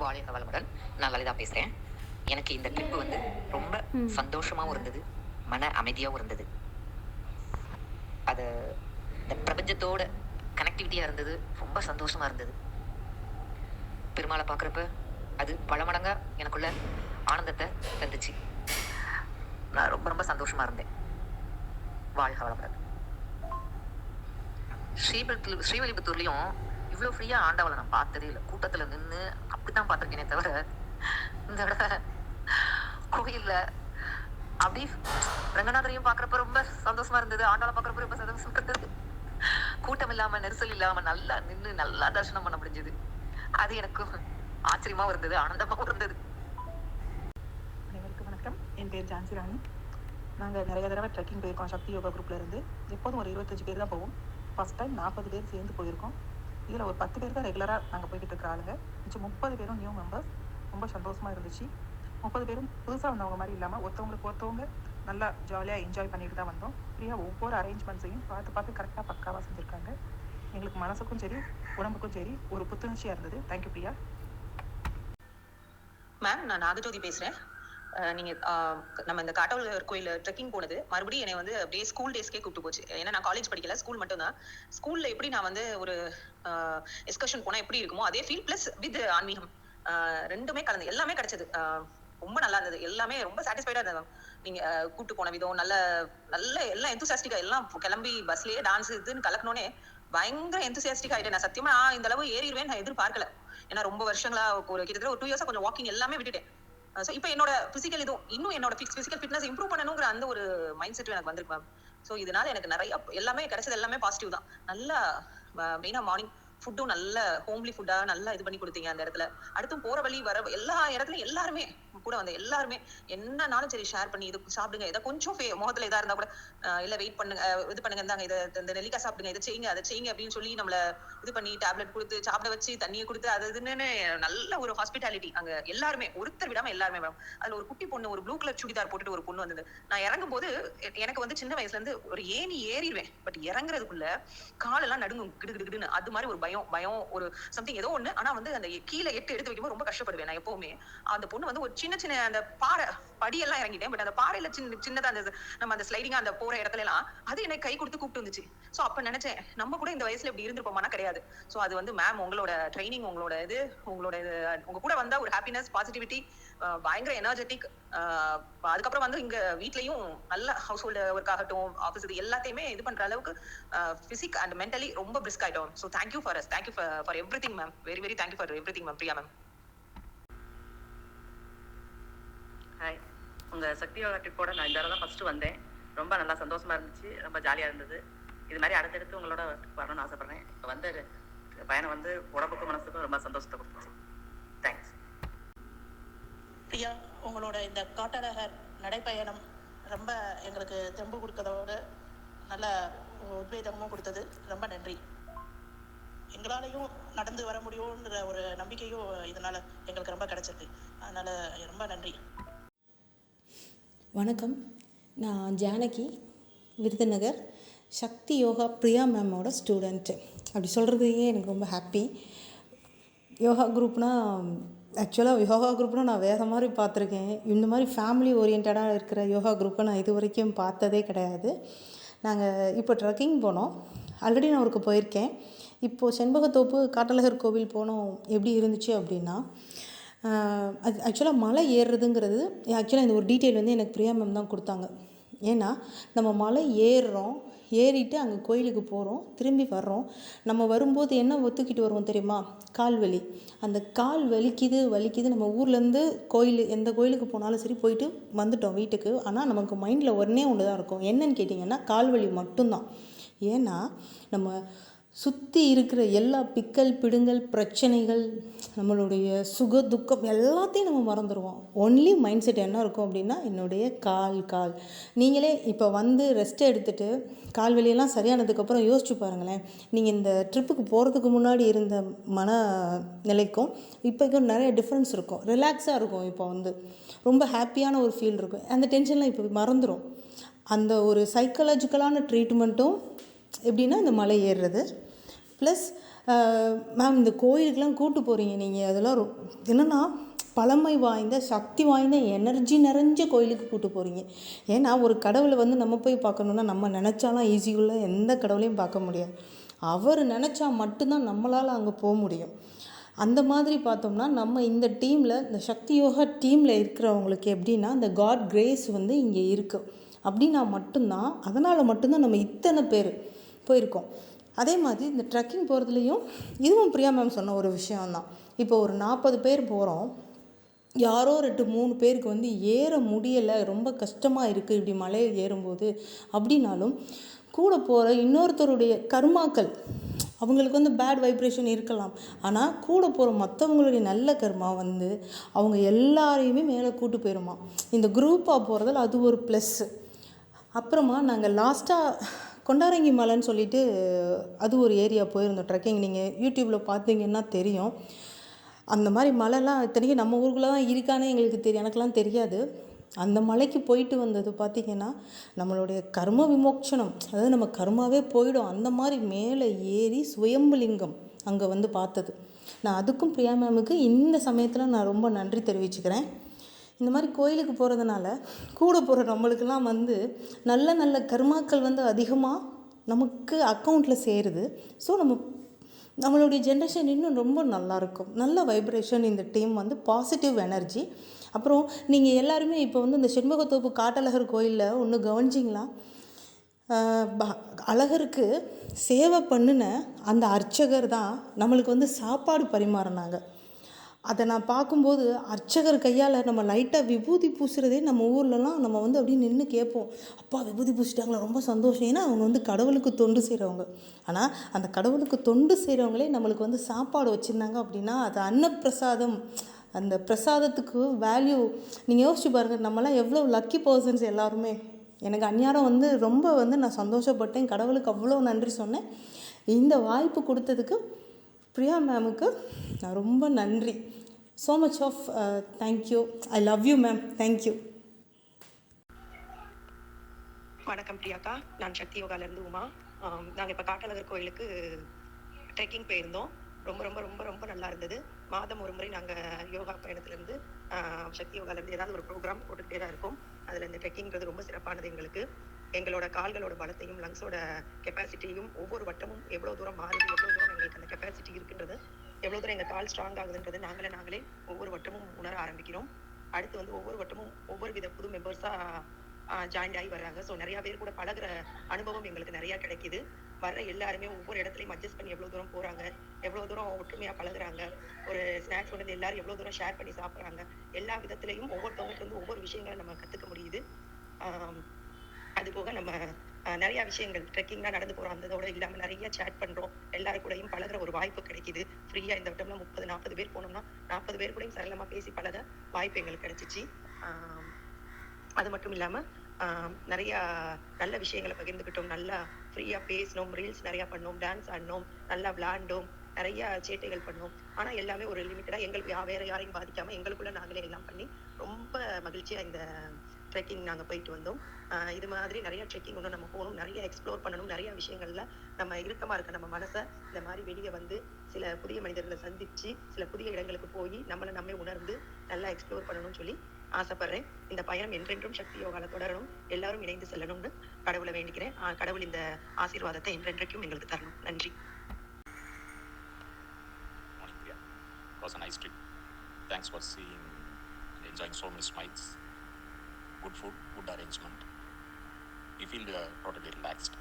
வாழ்க வளமுடன். நான் லலிதா பேசுறேன். எனக்கு இந்த ட்ரிப் வந்து ரொம்ப சந்தோஷமாவும் இருந்தது. மன அமைதியாவும் இருந்தது. அது இந்த பிரபஞ்சத்தோட கனெக்டிவிட்டியா இருந்தது. ரொம்ப சந்தோஷமா இருந்தது. பெருமாள பார்க்குறப்ப, அது பல மடங்கா எனக்குள்ள ஆனந்தத்த தந்துச்சு. நான் ரொம்ப ரொம்ப சந்தோஷமா இருந்தேன். வாழ்க வளமுடன். ஸ்ரீவில்லிபுத்தூர்லயும் இவ்ளோ ஃப்ரீயா ஆண்டவள நான் பார்த்ததே இல்ல. கூட்டத்துல நின்னு அப்படித்தான் பார்த்திருக்கேனே தவிர, இந்த தடவ கோயில்ல அப்படி ரங்கநாதரையும் பார்க்கறப்ப ரொம்ப சந்தோஷமா இருந்தது. ஆண்டாள பார்க்கறப்ப ரொம்ப சந்தோஷமா இருந்தது. கூட்டம் இல்லாம, நெரிசல் இல்லாம நல்லா நின்னு நல்லா தரிசனம் பண்ண முடிஞ்சது. அது எனக்கு ஆச்சரியமாவும் இருந்தது, ஆனந்தமாவும் இருந்தது. அனைவருக்கும் வணக்கம். என் பேர் ஜான்சி ராணி. நாங்கள் நிறைய தடவை ட்ரெக்கிங் போயிருக்கோம் சக்தி யோகா குரூப்ல இருந்து. எப்போதும் ஒரு 25 பேர் தான் போவோம். ஃபர்ஸ்ட் டைம் 40 பேர் சேர்ந்து போயிருக்கோம். இதில் ஒரு 10 பேர் தான் ரெகுலராக நாங்கள் போய்கிட்டு இருக்கிற ஆளுங்க. மிச்சம் 30 பேரும் நியூ மெம்பர்ஸ். ரொம்ப சந்தோஷமாக இருந்துச்சு. 30 பேரும் புதுசாக வந்தவங்க மாதிரி இல்லாமல் ஒருத்தவங்க நல்லா ஜாலியாக என்ஜாய் பண்ணிட்டு தான் வந்தோம். ஃப்ரீயாக ஒவ்வொரு அரேஞ்ச்மெண்ட்ஸையும் பார்த்து கரெக்டாக பக்காவாக செஞ்சுருக்காங்க. எங்களுக்கு மனசுக்கும் சரி உடம்புக்கும் சரி ஒரு புத்துணர்ச்சியாக இருந்தது. தேங்க்யூ பிரியா. மேம், நான் நாகஜோதி பேசுகிறேன். நீங்கள் நம்ம இந்த காட்டாவூர் கோயில் ட்ரெக்கிங் போனது மறுபடியும் என்னை வந்து அப்படியே ஸ்கூல் டேஸ்க்கே கூப்பிட்டு போச்சு. ஏன்னா நான் காலேஜ் படிக்கல, ஸ்கூல் மட்டும்தான். ஸ்கூலில் எப்படி நான் வந்து ஒரு எக்ஸ்கர்ஷன் போனால் எப்படி இருக்குமோ அதே ஃபீல் ப்ளஸ் வித் ஆன்மீகம் ரெண்டுமே கலந்து எல்லாமே கிடைச்சது. ரொம்ப நல்லா இருந்தது. எல்லாமே ரொம்ப சாட்டிஸ்ஃபைடாக இருந்தது மேம். நீங்கள் கூப்பிட்டு போன விதம் நல்ல நல்ல எல்லாம் எந்தூசியாஸ்டிக்காக எல்லாம் கிளம்பி பஸ்லேயே டான்ஸ் இதுன்னு கலக்கணுன்னே பயங்கர எந்தூசியாஸ்டிக் ஆகிட்டேன். நான் சத்தியமா இந்த அளவு ஏறிடுவேன் நான் எதிர்பார்க்கல. ஏன்னா ரொம்ப வருஷங்களா ஒரு கிட்டத்தட்ட ஒரு 2 இயர்ஸா கொஞ்சம் வாக்கிங் எல்லாமே விட்டுட்டேன். ஸோ இப்போ என்னோட பிசிக்கல் இதுவும் இன்னும் என்னோட பிசிக்கல் ஃபிட்னஸ் இம்ப்ரூவ் பண்ணணுங்கிற அந்த ஒரு மைண்ட் செட் எனக்கு வந்திருக்கு மேம். ஸோ இதனால எனக்கு நிறைய எல்லாமே கிடைச்சது எல்லாமே பாசிட்டிவ் தான். நல்லா மெயினாக மார்னிங் ஃபுட்டும் நல்ல ஹோம்லி ஃபுட்டா நல்லா இது பண்ணி கொடுத்தீங்க அந்த இடத்துல. அடுத்தும் போற வழி வர எல்லா இடத்துலயும் எல்லாருமே கூட வந்து எல்லாருமே என்னன்னாலும் சரி ஷேர் பண்ணி இது சாப்பிடுங்க, இதை கொஞ்சம் முகத்துல இதா இருந்தா கூட இல்ல வெயிட் பண்ணுங்க, இது பண்ணுங்க, இருந்தாங்க இதை இந்த நெல்லிக்காய் சாப்பிடுங்க, இதை செய்யுங்க அதை செய்யுங்க அப்படின்னு சொல்லி நம்மள இது பண்ணி டேப்லெட் கொடுத்து சாப்பிட வச்சு தண்ணியை கொடுத்து அது இதுன்னு நல்ல ஒரு ஹாஸ்பிட்டாலிட்டி. அங்க எல்லாருமே ஒருத்தர் விடாம எல்லாருமே மேம். அதுல ஒரு குட்டி பொண்ணு ஒரு ப்ளூ கலர் சுடிதார் போட்டுட்டு ஒரு பொண்ணு வந்தது. நான் இறங்கும் போது எனக்கு வந்து சின்ன வயசுல இருந்து ஒரு ஏணி ஏறிடுவேன், பட் இறங்குறதுக்குள்ள காலெல்லாம் நடுங்கும் கிடுகிடுன்னு. அது மாதிரி ஒரு பயம் ஒரு சம்திங் ஏதோ ஒண்ணு. ஆனா வந்து அந்த கீழே எடுத்து வைக்கும்போது ரொம்ப கஷ்டப்படுவேன் நான் எப்பவுமே. அந்த பொண்ணு வந்து ஒரு சின்ன அந்த பாறை படியெல்லாம் இறங்கிட்டேன், பட் அந்த பாறையில சின்னதா அந்த நம்ம அந்த ஸ்லைடிங்கா அந்த போற இடத்துல எல்லாம் அது எனக்கு கை கொடுத்து கூப்பிட்டு வந்துச்சு. சோ அப்ப நினைச்சேன் நம்ம கூட இந்த வயசுல இப்படி இருந்திருப்போமானா கிடையாது. சோ அது வந்து மேம் உங்களோட ட்ரைனிங் உங்களோட இது உங்க கூட வந்தா ஒரு ஹாப்பினஸ் பாசிட்டிவிட்டி பயங்கர எனர்ஜெட்டிக். அதுக்கப்புறம் வந்து இங்க வீட்லயும் நல்ல ஹவுஸ் ஹோல்டு ஒர்க் ஆகட்டும் ஆஃபீஸ் இது எல்லாத்தையுமே இது பண்ற அளவுக்கு பிசிக் அண்ட் மென்டலி ரொம்ப பிரிஸ்க் ஆயிட்டோம். So thank you for us, thank you for every thing ma'am. Very very thank you for every thing ma'am. Priya ma'am. Hi, உங்கள் சக்தி யோகா ட்ரிப்போட நான் இந்த தான் ஃபஸ்ட்டு வந்தேன். ரொம்ப நல்லா சந்தோஷமாக இருந்துச்சு, ரொம்ப ஜாலியாக இருந்தது. இது மாதிரி அடுத்தடுத்து உங்களோட வரணும்னு ஆசைப்பட்றேன். இப்போ வந்து பயணம் வந்து உடம்புக்கும் மனசுக்கும் ரொம்ப சந்தோஷத்தை கொடுத்துச்சு. தேங்க்ஸ். பிரியா, உங்களோட இந்த காட்டழகர் நடைப்பயணம் ரொம்ப எங்களுக்கு தெம்பு கொடுத்ததோடு நல்ல உத்வேகமும் கொடுத்தது. ரொம்ப நன்றி. எங்களாலையும் நடந்து வர முடியும்ன்ற ஒரு நம்பிக்கையும் இதனால் எங்களுக்கு ரொம்ப கிடைச்சிருக்கு. அதனால் ரொம்ப நன்றி. வணக்கம், நான் ஜானகி, விருதுநகர். சக்தி யோகா பிரியா மேமோட ஸ்டூடெண்ட்டு. அப்படி சொல்கிறதுக்கே எனக்கு ரொம்ப ஹாப்பி. யோகா குரூப்னால் ஆக்சுவலாக யோகா குரூப்னால் நான் வேறு மாதிரி பார்த்துருக்கேன். இந்த மாதிரி ஃபேமிலி ஓரியன்டாக இருக்கிற யோகா குரூப்பை நான் இது வரைக்கும் பார்த்ததே கிடையாது. நாங்கள் இப்போ ட்ரெக்கிங் போனோம். ஆல்ரெடி நான் ஒருக்கு போயிருக்கேன். இப்போது செண்பகத்தோப்பு காட்டழகர் கோவில் போனோம். எப்படி இருந்துச்சு அப்படின்னா, அது ஆக்சுவலாக மலை ஏறுறதுங்கிறது ஆக்சுவலாக இந்த ஒரு டீட்டெயில் வந்து எனக்கு பிரியா மேம் தான் கொடுத்தாங்க. ஏன்னா நம்ம மலை ஏறிட்டு அங்கே கோயிலுக்கு போகிறோம், திரும்பி வர்றோம். நம்ம வரும்போது என்ன ஒத்துக்கிட்டு வருவோம் தெரியுமா? கால் வலி. அந்த கால் வலிக்குது. நம்ம ஊர்லேருந்து எந்த கோயிலுக்கு போனாலும் சரி போயிட்டு வந்துட்டோம் வீட்டுக்கு. ஆனால் நமக்கு மைண்டில் ஒன்றே ஒன்று தான் இருக்கும். என்னன்னு கேட்டிங்கன்னா கால் வலி மட்டும்தான். ஏன்னா நம்ம சுற்றி இருக்கிற எல்லா பிடுங்கல் பிரச்சனைகள், நம்மளுடைய சுக துக்கம் எல்லாத்தையும் நம்ம மறந்துடுவோம். ஒன்லி மைண்ட் செட் என்ன இருக்கும் அப்படின்னா என்னுடைய கால் நீங்களே இப்போ வந்து ரெஸ்ட் எடுத்துகிட்டு கால் வலியெல்லாம் சரியானதுக்கப்புறம் யோசிச்சு பாருங்களேன். நீங்கள் இந்த ட்ரிப்புக்கு போகிறதுக்கு முன்னாடி இருந்த மன நிலைக்கும் இப்போக்கும் நிறைய டிஃப்ரென்ஸ் இருக்கும். ரிலாக்ஸாக இருக்கும். இப்போ வந்து ரொம்ப ஹாப்பியான ஒரு ஃபீல் இருக்கும். அந்த டென்ஷன்லாம் இப்போ மறந்துடும். அந்த ஒரு சைக்காலஜிக்கலான ட்ரீட்மெண்ட்டும் எப்படின்னா இந்த மலை ஏறுறது ப்ளஸ் மேம் இந்த கோயிலுக்கெலாம் கூட்டு போகிறீங்க நீங்கள், அதெல்லாம் என்னென்னா பழமை வாய்ந்த சக்தி வாய்ந்த எனர்ஜி நிறைஞ்ச கோயிலுக்கு கூட்டு போகிறீங்க. ஏன்னா ஒரு கடவுளை வந்து நம்ம போய் பார்க்கணுன்னா நம்ம நினச்சாலாம் ஈஸியுள்ள எந்த கடவுளையும் பார்க்க முடியாது. அவர் நினச்சா மட்டும்தான் நம்மளால் அங்கே போக முடியும். அந்த மாதிரி பார்த்தோம்னா நம்ம இந்த டீமில், இந்த சக்தி யோகா டீமில் இருக்கிறவங்களுக்கு எப்படின்னா இந்த காட் கிரேஸ் வந்து இங்கே இருக்குது அப்படின்னா மட்டும்தான், அதனால் மட்டும்தான் நம்ம இத்தனை பேர் போயிருக்கோம். அதே மாதிரி இந்த ட்ரெக்கிங் போகிறதுலையும் இதுவும் பிரியா மேம் சொன்ன ஒரு விஷயம்தான். இப்போ ஒரு 40 பேர் போகிறோம், யாரோ 2-3 பேருக்கு வந்து ஏற முடியலை, ரொம்ப கஷ்டமாக இருக்குது இப்படி மலையில் ஏறும்போது அப்படின்னாலும் கூட போகிற இன்னொருத்தருடைய கர்மாக்கள், அவங்களுக்கு வந்து பேட் வைப்ரேஷன் இருக்கலாம், ஆனால் கூட போகிற மற்றவங்களுடைய நல்ல கர்மா வந்து அவங்க எல்லாரையுமே மேலே கூட்டு போயிடுமா. இந்த குரூப்பாக போகிறதால அது ஒரு ப்ளஸ்ஸு. அப்புறமா நாங்கள் லாஸ்ட்டாக கொண்டாரங்கி மலைன்னு சொல்லிட்டு அது ஒரு ஏரியா போயிருந்தோம் ட்ரெக்கிங். நீங்கள் யூடியூப்பில் பார்த்தீங்கன்னா தெரியும். அந்த மாதிரி மலைலாம் இத்தனைக்கும் நம்ம ஊருக்குள்ளே தான் இருக்கானே எங்களுக்கு தெரியும், எனக்கெலாம் தெரியாது. அந்த மலைக்கு போயிட்டு வந்தது பார்த்திங்கன்னா நம்மளுடைய கர்ம விமோச்சனம், அதாவது நம்ம கர்மாவே போயிடும். அந்த மாதிரி மேலே ஏறி சுயம்புலிங்கம் அங்கே வந்து பார்த்தது. நான் அதுக்கும் பிரியா மேமுக்கு இந்த சமயத்தில் நான் ரொம்ப நன்றி தெரிவிச்சுக்கிறேன். இந்த மாதிரி கோயிலுக்கு போகிறதுனால கூட போகிற நம்மளுக்கெல்லாம் வந்து நல்ல நல்ல கர்மாக்கள் வந்து அதிகமாக நமக்கு அக்கௌண்ட்டில் சேருது. ஸோ நம்மளுடைய ஜென்ரேஷன் இன்னும் ரொம்ப நல்லாயிருக்கும். நல்ல வைப்ரேஷன் இந்த டீம் வந்து பாசிட்டிவ் எனர்ஜி. அப்புறம் நீங்கள் எல்லாருமே இப்போ வந்து இந்த செண்பகத்தோப்பு காட்டழகர் கோயிலில் ஒன்று கவனிச்சிங்களா, அழகருக்கு சேவை பண்ணின அந்த அர்ச்சகர் தான் நம்மளுக்கு வந்து சாப்பாடு பரிமாறினாங்க. அதை நான் பார்க்கும்போது அர்ச்சகர் கையால் நம்ம லைட்டாக விபூதி பூசுகிறதே நம்ம ஊர்லலாம் நம்ம வந்து அப்படியே நின்று கேட்போம், அப்பா விபூதி பூசிட்டாங்களா, ரொம்ப சந்தோஷம். ஏன்னா அவங்க வந்து கடவுளுக்கு தொண்டு செய்கிறவங்க. ஆனால் அந்த கடவுளுக்கு தொண்டு செய்கிறவங்களே நம்மளுக்கு வந்து சாப்பாடு வச்சுருந்தாங்க அப்படின்னா அது அன்னப்பிரசாதம். அந்த பிரசாதத்துக்கு வேல்யூ நீங்கள் யோசிச்சு பாருங்கள். நம்மளாம் எவ்வளோ லக்கி பர்சன்ஸ் எல்லாருமே. எனக்கு அந்நியாரம் வந்து ரொம்ப வந்து நான் சந்தோஷப்பட்டேன், கடவுளுக்கு அவ்வளோ நன்றி சொன்னேன். இந்த வாய்ப்பு கொடுத்ததுக்கு பிரியா மேமுக்கு நான் ரொம்ப நன்றி. So much of thank you. I love you ma'am. Thank you. வணக்கம் பிரியாக்கா, நான் சக்தி யோகாலேருந்து உமா. நாங்கள் இப்போ காட்டழகர் கோயிலுக்கு ட்ரெக்கிங் போயிருந்தோம். ரொம்ப ரொம்ப ரொம்ப ரொம்ப நல்லா இருந்தது. மாதம் ஒரு முறை நாங்கள் யோகா பயணத்துலேருந்து சக்தி யோகாலேருந்து ஏதாவது ஒரு ப்ரோக்ராம் போட்டுக்கிட்டே தான் இருக்கோம். அதில் இந்த ட்ரெக்கிங்கிறது ரொம்ப சிறப்பானது. எங்களோட கால்களோட பலத்தையும் லங்ஸோட கெப்பாசிட்டியும் ஒவ்வொரு வட்டமும் எவ்வளோ தூரம் மாறுது, எவ்வளோ தூரம் எங்களுக்கு அந்த கெப்பாசிட்டி இருக்குன்றது, எவ்வளோ தூரம் எங்கள் கால் ஸ்ட்ராங் ஆகுதுன்றது நாங்களே ஒவ்வொரு வட்டமும் உணர ஆரம்பிக்கிறோம். அடுத்து வந்து ஒவ்வொரு வட்டமும் ஒவ்வொரு வித புது மெம்பர்ஸாக ஜாயின் ஆகி வர்றாங்க. ஸோ நிறையா பேர் கூட பழகிற அனுபவம் எங்களுக்கு நிறையா கிடைக்கிது. வர்ற எல்லாருமே ஒவ்வொரு இடத்துலையும் அட்ஜஸ்ட் பண்ணி எவ்வளோ தூரம் போகிறாங்க, எவ்வளோ தூரம் ஒற்றுமையாக பழகுறாங்க, ஒரு ஸ்நாக்ஸ் வந்து எல்லாரும் எவ்வளோ தூரம் ஷேர் பண்ணி சாப்பிட்றாங்க, எல்லா விதத்துலையும் ஒவ்வொருத்தவங்ககிட்ட இருந்து ஒவ்வொரு விஷயங்களை நம்ம கற்றுக்க முடியுது. அதுபோக நம்ம நிறையா விஷயங்கள் ட்ரெக்கிங்லாம் நடந்து போகிறோம், அந்ததோட இல்லாமல் நிறைய சேட் பண்ணுறோம், எல்லாரும் கூடயும் பழகிற ஒரு வாய்ப்பு கிடைக்கிது. ஃப்ரீயாக இந்த வட்டம்லாம் 30-40 பேர் போனோம்னா 40 பேர் கூடயும் சரளமாக பேசி பழக வாய்ப்பு எங்களுக்கு கிடைச்சிச்சு. அது மட்டும் இல்லாமல் நிறையா நல்ல விஷயங்களை பகிர்ந்துக்கிட்டோம், நல்லா ஃப்ரீயாக பேசினோம், ரீல்ஸ் நிறையா பண்ணோம், டான்ஸ் ஆடினோம், நல்லா விளாண்டோம், நிறையா சேட்டைகள் பண்ணோம். ஆனால் எல்லாமே ஒரு லிமிட்டடாக எங்களுக்கு வேறு யாரையும் பாதிக்காமல் எங்களுக்குள்ளே நாங்களே எல்லாம் பண்ணி ரொம்ப மகிழ்ச்சியாக இந்த ட்ரெக்கிங் நாங்கள் போயிட்டு வந்தோம். இது மாதிரி நிறைய ட்ரெக்கிங் ஒன்று நம்ம போகணும், நிறைய எக்ஸ்ப்ளோர் பண்ணணும், நிறையா விஷயங்கள்ல நம்ம இறுக்கமாக இருக்க நம்ம மனசை இந்த மாதிரி வெளியே வந்து சில புதிய மனிதர்களை சந்தித்து சில புதிய இடங்களுக்கு போய் நம்மளை உணர்ந்து நல்லா எக்ஸ்ப்ளோர் பண்ணணும்னு சொல்லி ஆசைப்படுறேன். இந்த பயணம் என்றென்றும் சக்தி யோகாவில் தொடரணும், எல்லாரும் இணைந்து செல்லணும்னு கடவுளை வேண்டிக்கிறேன். கடவுள் இந்த ஆசீர்வாதத்தை என்றென்றைக்கும் எங்களுக்கு தரணும். நன்றி. It was a nice trip. Thanks for seeing and enjoying so many smiles. Good food, good arrangement. We feel totally relaxed.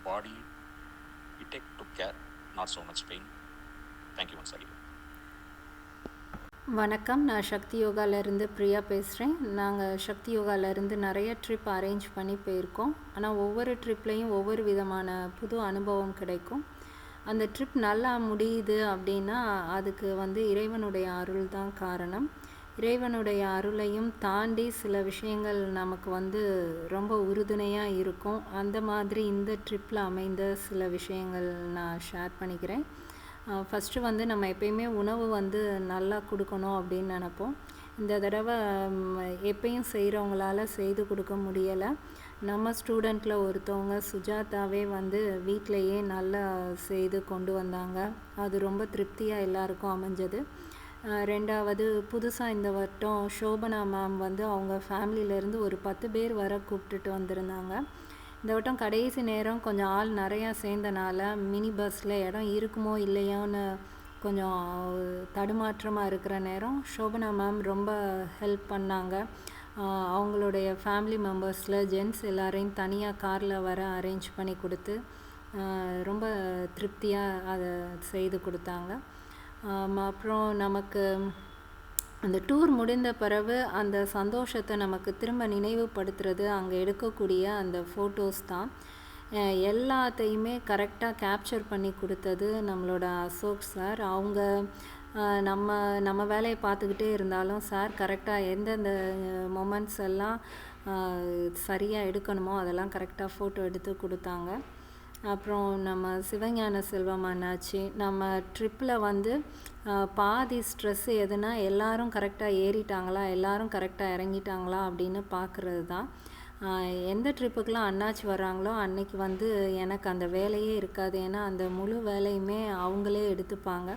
Body, we took care, not so much pain. Thank you once again. வணக்கம், நான் சக்தி யோகாவிலேருந்து பிரியா பேசுகிறேன். நாங்கள் சக்தி யோகாவிலேருந்து நிறைய trip arrange பண்ணி போயிருக்கோம். ஆனால் ஒவ்வொரு ட்ரிப்லேயும் ஒவ்வொரு விதமான புது அனுபவம் கிடைக்கும். அந்த ட்ரிப் நல்லா முடியுது அப்படின்னா அதுக்கு வந்து இறைவனுடைய அருள் தான் காரணம். இறைவனுடைய அருளையும் தாண்டி சில விஷயங்கள் நமக்கு வந்து ரொம்ப உறுதுணையாக இருக்கும். அந்த மாதிரி இந்த ட்ரிப்பில் அமைந்த சில விஷயங்கள் நான் ஷேர் பண்ணிக்கிறேன். ஃபஸ்ட்டு வந்து நம்ம எப்பயுமே உணவு வந்து நல்லா கொடுக்கணும் அப்படின்னு நினப்போம். இந்த தடவை எப்பயும் செய்கிறவங்களால செய்து கொடுக்க முடியலை. நம்ம ஸ்டூடெண்ட்டில் ஒருத்தவங்க சுஜாதாவே வந்து வீட்டிலையே நல்லா செய்து கொண்டு வந்தாங்க. அது ரொம்ப திருப்தியாக எல்லாருக்கும் அமைஞ்சது. ரெண்டாவது புதுசாக இந்த வட்டம் சோபனா மேம் வந்து அவங்க ஃபேமிலியிலேருந்து ஒரு 10 பேர் வர கூப்பிட்டுட்டு வந்திருந்தாங்க. இந்த வட்டம் கடைசி நேரம் கொஞ்சம் ஆள் நிறையா சேர்ந்தனால மினி பஸ்ஸில் இடம் இருக்குமோ இல்லையோன்னு கொஞ்சம் தடுமாற்றமாக இருக்கிற நேரம் சோபனா மேம் ரொம்ப ஹெல்ப் பண்ணாங்க. அவங்களுடைய ஃபேமிலி மெம்பர்ஸில் ஜென்ட்ஸ் எல்லாரையும் தனியாக காரில் வர அரேஞ்ச் பண்ணி கொடுத்து ரொம்ப திருப்தியாக அதை செய்து கொடுத்தாங்க. அப்புறம் நமக்கு அந்த டூர் முடிந்த பிறகு அந்த சந்தோஷத்தை நமக்கு திரும்ப நினைவுபடுத்துறது அங்கே எடுக்கக்கூடிய அந்த ஃபோட்டோஸ் தான். எல்லாத்தையுமே கரெக்டாக கேப்சர் பண்ணி கொடுத்தது நம்மளோட அசோக் சார். அவங்க நம்ம வேலையை பார்த்துக்கிட்டே இருந்தாலும் சார் கரெக்டாக எந்தெந்த மொமெண்ட்ஸ் எல்லாம் சரியாக எடுக்கணுமோ அதெல்லாம் கரெக்டாக ஃபோட்டோ எடுத்து கொடுத்தாங்க. அப்புறம் நம்ம சிவஞான செல்வம் அண்ணாச்சி நம்ம ட்ரிப்பில் வந்து பாதி ஸ்ட்ரெஸ்ஸு எதுனா எல்லாரும் கரெக்டாக ஏறிட்டாங்களா, எல்லாரும் கரெக்டாக இறங்கிட்டாங்களா அப்படின்னு பார்க்குறது தான். எந்த ட்ரிப்புக்கெலாம் அண்ணாச்சி வர்றாங்களோ அன்னைக்கு வந்து எனக்கு அந்த வேலையே இருக்காது. ஏன்னா அந்த முழு வேலையுமே அவங்களே எடுத்துப்பாங்க.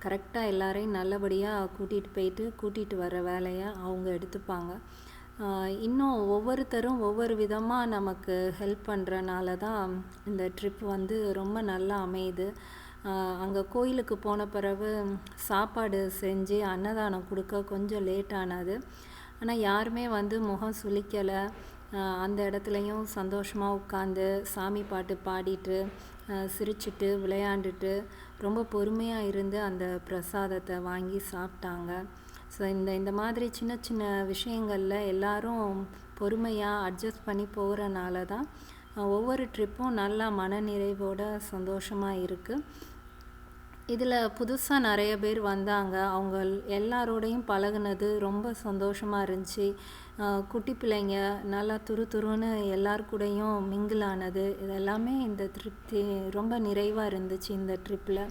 கரெக்டாக எல்லாரையும் நல்லபடியாக கூட்டிகிட்டு வர வேலையை அவங்க எடுத்துப்பாங்க. இன்னும் ஒவ்வொருத்தரும் ஒவ்வொரு விதமாக நமக்கு ஹெல்ப் பண்ணுறனால தான் இந்த ட்ரிப் வந்து ரொம்ப நல்லா அமையுது. அங்கே கோயிலுக்கு போன பிறகு சாப்பாடு செஞ்சு அன்னதானம் கொடுக்க கொஞ்சம் லேட் ஆனது. ஆனால் யாருமே வந்து முகம் சுளிக்கலை. அந்த இடத்துலையும் சந்தோஷமாக உட்காந்து சாமி பாட்டு பாடிட்டு சிரிச்சிட்டு விளையாண்டுட்டு ரொம்ப பொறுமையாக இருந்து அந்த பிரசாதத்தை வாங்கி சாப்பிட்டாங்க. ஸோ இந்த மாதிரி சின்ன சின்ன விஷயங்களில் எல்லாரும் பொறுமையாக அட்ஜஸ்ட் பண்ணி போகிறனால தான் ஒவ்வொரு ட்ரிப்பும் நல்லா மனநிறைவோட சந்தோஷமாக இருக்குது. இதில் புதுசாக நிறைய பேர் வந்தாங்க. அவங்க எல்லாரோடையும் பழகுனது ரொம்ப சந்தோஷமாக இருந்துச்சு. குட்டி பிள்ளைங்க நல்லா துருன்னு எல்லார் கூடயும் மிங்கிள் ஆனது இதெல்லாமே இந்த திருப்தி ரொம்ப நிறைவாக இருந்துச்சு இந்த ட்ரிப்பில்.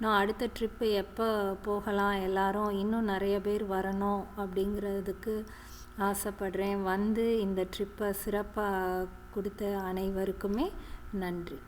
நான் அடுத்த ட்ரிப்பு எப்போ போகலாம், எல்லாரும் இன்னும் நிறைய பேர் வரணும் அப்படிங்கிறதுக்கு ஆசைப்படுறேன். வந்து இந்த ட்ரிப்பை சிறப்பாக கொடுத்த அனைவருக்குமே நன்றி.